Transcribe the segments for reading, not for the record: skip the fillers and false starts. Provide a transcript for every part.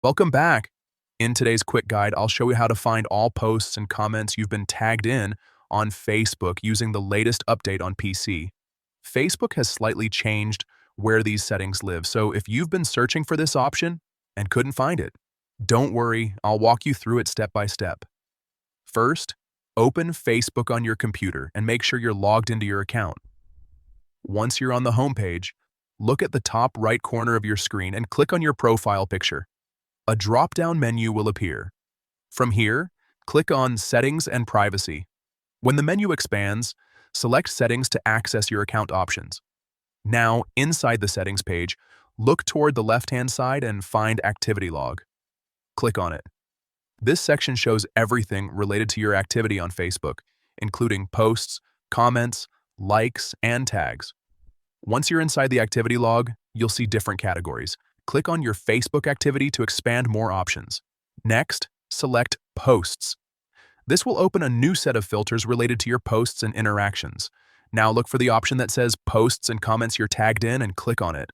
Welcome back. In today's quick guide, I'll show you how to find all posts and comments you've been tagged in on Facebook using the latest update on PC. Facebook has slightly changed where these settings live, so if you've been searching for this option and couldn't find it, don't worry, I'll walk you through it step by step. First, open Facebook on your computer and make sure you're logged into your account. Once you're on the homepage, look at the top right corner of your screen and click on your profile picture. A drop-down menu will appear. From here, click on Settings and Privacy. When the menu expands, select Settings to access your account options. Now, inside the Settings page, look toward the left-hand side and find Activity Log. Click on it. This section shows everything related to your activity on Facebook, including posts, comments, likes, and tags. Once you're inside the activity log, you'll see different categories. Click on your Facebook activity to expand more options. Next, select Posts. This will open a new set of filters related to your posts and interactions. Now look for the option that says Posts and Comments you're tagged in and click on it.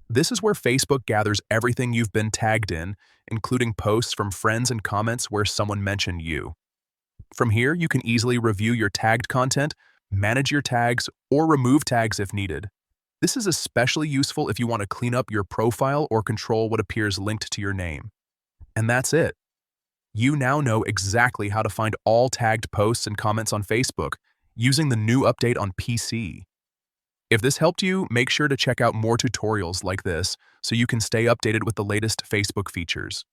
This is where Facebook gathers everything you've been tagged in, including posts from friends and comments where someone mentioned you. From here, you can easily review your tagged content, manage your tags, or remove tags if needed. This is especially useful if you want to clean up your profile or control what appears linked to your name. And that's it. You now know exactly how to find all tagged posts and comments on Facebook using the new update on PC. If this helped you, make sure to check out more tutorials like this so you can stay updated with the latest Facebook features.